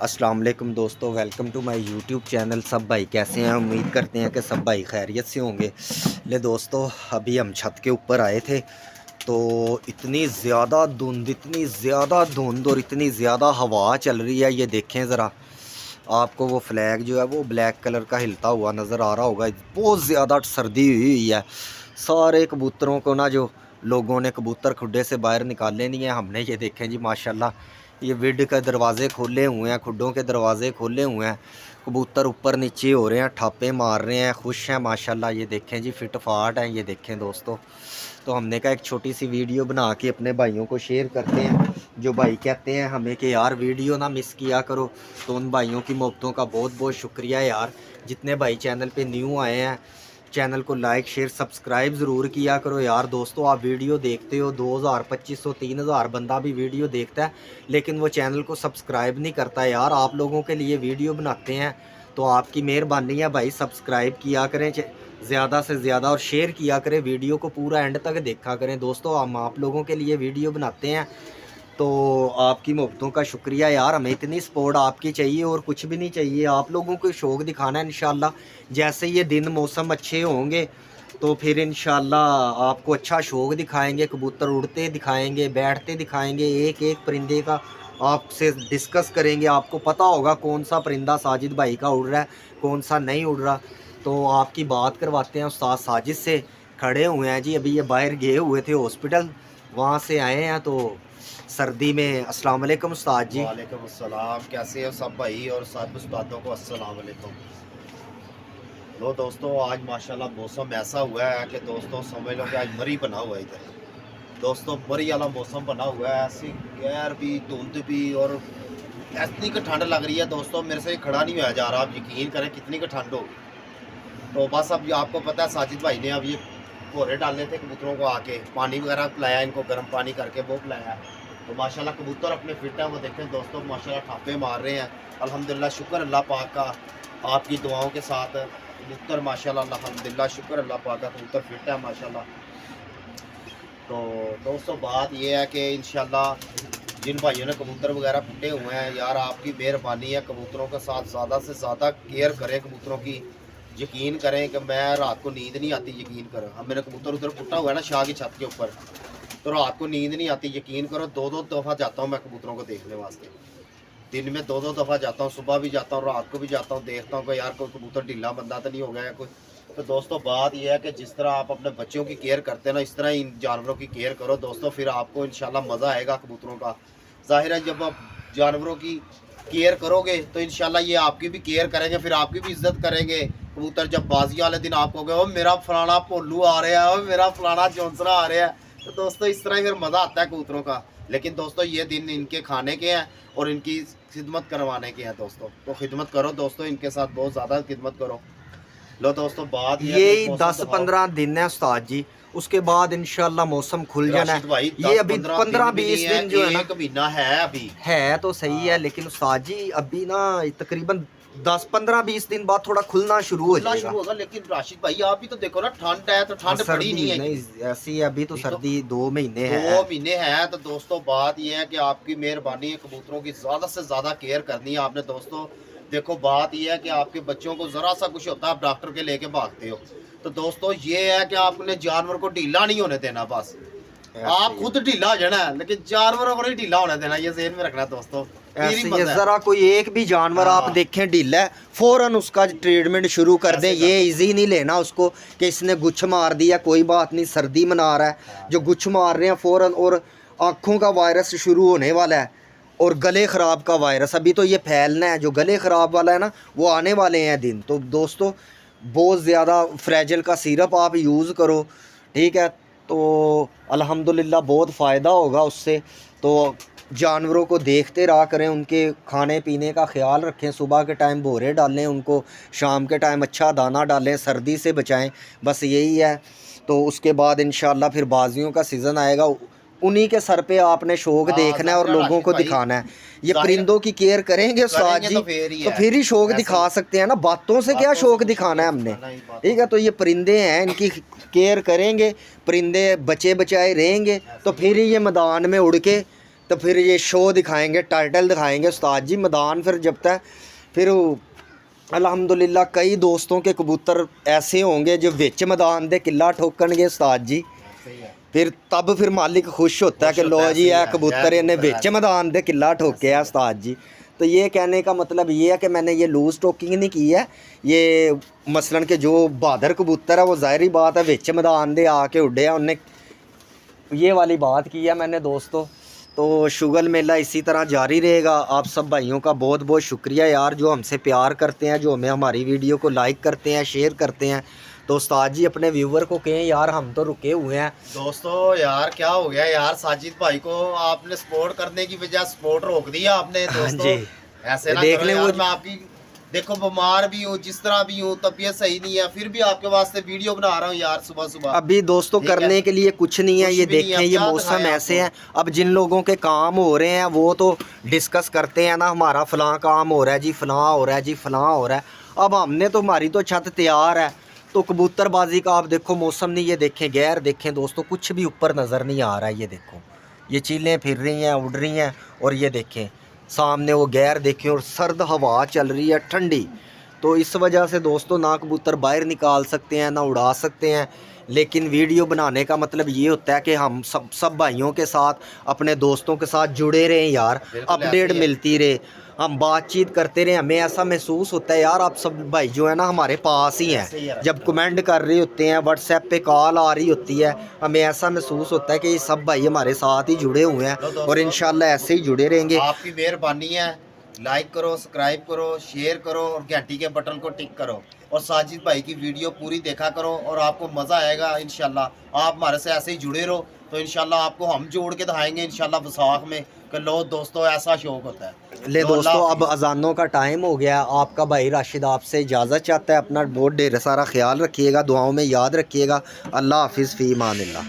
अस्सलाम वालेकुम दोस्तों, welcome to my YouTube channel. सब भाई कैसे हैं? उम्मीद करते हैं कि सब भाई खैरियत से होंगे। ले दोस्तों, अभी हम छत के ऊपर आए थे तो इतनी ज़्यादा धुंध और इतनी ज़्यादा हवा चल रही है। ये देखें ज़रा, आपको वो फ्लैग जो है वो ब्लैक कलर का हिलता हुआ नज़र आ रहा होगा। बहुत ज़्यादा सर्दी हुई है। सारे कबूतरों को ना, जो लोगों ने कबूतर खुड्डे से बाहर निकाले नहीं है, हमने ये देखें जी माशाल्लाह, ये विड के दरवाज़े खोले हुए हैं, खुड्डों के दरवाज़े खोले हुए हैं। कबूतर ऊपर नीचे हो रहे हैं, ठापे मार रहे हैं, खुश हैं माशाल्लाह। ये देखें जी, फिट फाट हैं। ये देखें दोस्तों, तो हमने कहा एक छोटी सी वीडियो बना के अपने भाइयों को शेयर करते हैं। जो भाई कहते हैं हमें कि यार वीडियो ना मिस किया करो, तो उन भाइयों की मोहब्बतों का बहुत बहुत शुक्रिया यार। जितने भाई चैनल पे न्यू आए हैं, चैनल को लाइक शेयर सब्सक्राइब ज़रूर किया करो यार। दोस्तों, आप वीडियो देखते हो, 2000 2500 3000 बंदा भी वीडियो देखता है, लेकिन वो चैनल को सब्सक्राइब नहीं करता है यार। आप लोगों के लिए वीडियो बनाते हैं तो आपकी मेहरबानी है भाई, सब्सक्राइब किया करें ज़्यादा से ज़्यादा और शेयर किया करें। वीडियो को पूरा एंड तक देखा करें दोस्तों। हम आप लोगों के लिए वीडियो बनाते हैं तो आपकी मोहब्बतों का शुक्रिया यार। हमें इतनी सपोर्ट आपकी चाहिए और कुछ भी नहीं चाहिए। आप लोगों को शौक़ दिखाना है इंशाल्लाह। जैसे ये दिन मौसम अच्छे होंगे तो फिर इंशाल्लाह आपको अच्छा शौक़ दिखाएंगे, कबूतर उड़ते दिखाएंगे, बैठते दिखाएंगे, एक एक परिंदे का आपसे डिस्कस करेंगे। आपको पता होगा कौन सा परिंदा साजिद भाई का उड़ रहा है, कौन सा नहीं उड़ रहा। तो आपकी बात करवाते हैं उस्ताद साजिद से। खड़े हुए हैं जी, अभी ये बाहर गए हुए थे हॉस्पिटल, वहाँ से आए हैं तो सर्दी में। अस्सलाम वालेकुम उस्ताद जी। वालेकुम अस्सलाम। कैसे हो सब भाई और सब उस्तादों को अस्सलाम वालेकुम। लो दोस्तों, आज माशाल्लाह मौसम ऐसा हुआ है कि दोस्तों समझ लो कि आज मरी बना हुआ है इधर। दोस्तों मरी वाला मौसम बना हुआ है, ऐसी गैर भी धुंध भी और इतनी की ठंड लग रही है दोस्तों, मेरे से खड़ा नहीं हुआ जा रहा। आप यकीन करें कितनी की ठंड हो। तो बस अब आपको पता है साजिद भाई ने अब ये भोरे डालने थे कबूतरों को, आके पानी वगैरह पिलाया, इनको गर्म पानी करके वो पिलाया। तो माशाल्लाह कबूतर अपने फिट हैं। वो देखें दोस्तों माशाल्लाह ठापे मार रहे हैं। अल्हम्दुलिल्लाह, शुक्र अल्लाह पाक का, आपकी दुआओं के साथ कबूतर माशाल्लाह अल्हम्दुलिल्लाह, शुक्र अल्लाह पाक का, कबूतर फिट है माशाल्लाह। तो दोस्तों बात ये है कि इंशाल्लाह जिन भाइयों ने कबूतर वगैरह फुटे हुए हैं यार, आपकी मेहरबानी है, कबूतरों के साथ ज़्यादा से ज़्यादा केयर करें कबूतरों की। यकीन करें कि मैं रात को नींद नहीं आती, यकीन करें। हम मेरा कबूतर उधर फुटा हुआ है ना शाह की छत के ऊपर, तो रात को नींद नहीं आती। यकीन करो, दो दो दफ़ा जाता हूँ मैं कबूतरों को देखने वास्ते। दिन में दो दो दफ़ा जाता हूँ, सुबह भी जाता हूँ, रात को भी जाता हूँ, देखता हूँ कि यार कोई कबूतर ढीला बंदा तो नहीं हो गया है कोई। तो दोस्तों बात यह है कि जिस तरह आप अपने बच्चों की केयर करते हैं ना, इस तरह इन जानवरों की केयर करो दोस्तों, फिर आपको इंशाल्लाह मज़ा आएगा कबूतरों का। ज़ाहिर है जब आप जानवरों की केयर करोगे तो इंशाल्लाह ये आपकी भी केयर करेंगे, फिर आपकी भी इज्जत करेंगे। कबूतर जब बाजी वाले दिन आप कहोगे ओ मेरा फलाना पोलू आ रहा है, ओ मेरा फलाना चौंसरा आ रहा है, तो दोस्तों इस तरह फिर मज़ा आता है कबूतरों का। लेकिन दोस्तों ये दिन इनके खाने के हैं और इनकी खिदमत करवाने के हैं दोस्तों। तो खिदमत करो दोस्तों, इनके साथ बहुत ज़्यादा खिदमत करो। लो दोस्तों बात यही 10-15 दिन है उस्ताद जी, उसके बाद इंशाल्लाह मौसम खुल जाना है। भाई ये अभी 15-20 दिन जो है ना, एक महीना है अभी है तो सही है, लेकिन उस्ताद जी अभी ना तकरीबन 10-15-20 दिन बाद थोड़ा खुलना शुरू हो जाएगा। होगा। लेकिन राशिद भाई आप भी तो देखो ना, ठंड है तो ठंड पड़ी नहीं है। नहीं ऐसी है, अभी तो सर्दी 2 महीने है। 2 महीने है। तो दोस्तों बात यह है कि आपकी मेहरबानी है, कबूतरों की ज़्यादा से ज़्यादा केयर करनी है आपने दोस्तों। देखो बात यह है कि आपके बच्चों को ज़रा सा कुछ होता है आप डॉक्टर के लेके भागते हो। तो दोस्तों ये है कि आपने जानवर को ढीला नहीं होने देना। बस आप खुद ढीला हो जाना है, लेकिन जानवरों को नहीं ढीला होने देना, ये ज़हन में रखना दोस्तों। ऐसे ये जरा कोई एक भी जानवर आप देखें ढीला है, फौरन उसका ट्रीटमेंट शुरू कर दें। ये इजी नहीं लेना उसको कि इसने गुच्छ मार दिया, कोई बात नहीं, सर्दी मना रहा है। जो गुच्छ मार रहे हैं फ़ौरन, और आँखों का वायरस शुरू होने वाला है, और गले ख़राब का वायरस अभी तो ये फैलना है। जो गले ख़राब वाला है ना, वो आने वाले हैं दिन। तो दोस्तों बहुत ज़्यादा फ्रेजल का सिरप आप यूज़ करो, ठीक है? तो अल्हम्दुलिल्लाह बहुत फ़ायदा होगा उससे। तो जानवरों को देखते रहा करें, उनके खाने पीने का ख्याल रखें। सुबह के टाइम भोरे डालें उनको, शाम के टाइम अच्छा दाना डालें, सर्दी से बचाएं। बस यही है। तो उसके बाद इंशाल्लाह फिर बाजियों का सीज़न आएगा, उन्हीं के सर पे आपने शौक़ देखना है और लोगों को दिखाना है। ये परिंदों की केयर करेंगे उस्ताद जी, तो फिर ही शौक़ दिखा सकते हैं ना, बातों से क्या शौक़ दिखाना है हमने, ठीक है? तो ये परिंदे हैं, इनकी केयर करेंगे, परिंदे बचे बचाए रहेंगे, तो फिर ही ये मैदान में उड़ के तो फिर ये शो दिखाएंगे, टाइटल दिखाएंगे उस्ताद जी। मैदान फिर जब तक फिर अल्हम्दुलिल्लाह कई दोस्तों के कबूतर ऐसे होंगे जो विच मैदान दे किला ठोकणगे उस्ताद जी। फिर तब फिर मालिक खुश होता है कि लो जी यह कबूतर इन्हें विच मैदान दे किला ठोके है उस्ताद जी। तो ये कहने का मतलब ये है कि मैंने ये लूज़ टोकिंग नहीं की है। ये मसलन के जो बहादुर कबूतर है वो ज़ाहिरी बात है विच मैदान दे आके उड़े हैं, उन्हें ये वाली बात की है मैंने दोस्तों। तो शुगल मेला इसी तरह जारी रहेगा। आप सब भाइयों का बहुत बहुत शुक्रिया यार, जो हमसे प्यार करते हैं, जो हमें हमारी वीडियो को लाइक करते हैं, शेयर करते हैं। तो उस्ताद जी अपने व्यूवर को कहें यार हम तो रुके हुए हैं। दोस्तों यार क्या हो गया यार, साजिद भाई को आपने सपोर्ट करने की बजाय सपोर्ट रोक दिया आपने दोस्तों। ऐसे ना देख करो ले यार, वो मैं आपकी देखो बीमार भी हूँ, जिस तरह भी हूँ, तबीयत सही नहीं है, फिर भी आपके वास्ते वीडियो बना रहा हूँ यार सुबह सुबह। अभी दोस्तों करने के लिए कुछ नहीं है, ये देखें ये मौसम ऐसे है। अब जिन लोगों के काम हो रहे हैं वो तो डिस्कस करते हैं ना, हमारा फ़लाँ काम हो रहा है जी, फ़लाँ हो रहा है जी, फ़लाँ हो रहा है। अब हमने तो, हमारी तो छत तैयार है। तो कबूतरबाजी का आप देखो मौसम नहीं, ये देखें गैर देखें दोस्तों, कुछ भी ऊपर नज़र नहीं आ रहा है। ये देखो ये चीलें फिर रही हैं, उड़ रही हैं, और ये देखें सामने वो गैर देखें, और सर्द हवा चल रही है ठंडी। तो इस वजह से दोस्तों ना कबूतर बाहर निकाल सकते हैं ना उड़ा सकते हैं। लेकिन वीडियो बनाने का मतलब ये होता है कि हम सब भाइयों के साथ, अपने दोस्तों के साथ जुड़े रहें यार, अपडेट मिलती रहे, हम बातचीत करते रहे। हमें ऐसा महसूस होता है यार आप सब भाई जो है ना हमारे पास ही हैं। जब कमेंट कर रहे होते हैं, व्हाट्सएप पे कॉल आ रही होती है, हमें ऐसा महसूस होता है कि ये सब भाई हमारे साथ ही जुड़े हुए हैं, और इंशाल्लाह ऐसे ही जुड़े रहेंगे। आपकी मेहरबानी है, लाइक करो, सब्सक्राइब करो, शेयर करो, और घंटी के बटन को टिक करो, और साजिद भाई की वीडियो पूरी देखा करो, और आपको मज़ा आएगा इंशाल्लाह। आप हमारे से ऐसे ही जुड़े रहो, तो इंशाल्लाह आपको हम जोड़ के दिखाएंगे इंशाल्लाह वसाख में कि लो दोस्तों ऐसा शौक होता है। ले दोस्तों अब अजानों का टाइम हो गया। आपका भाई राशिद आपसे इजाज़त चाहता है। अपना बहुत ढेर सारा ख्याल रखिएगा, दुआओं में याद रखिएगा। अल्लाह हाफिज़, फ़ी अमानिल्लाह।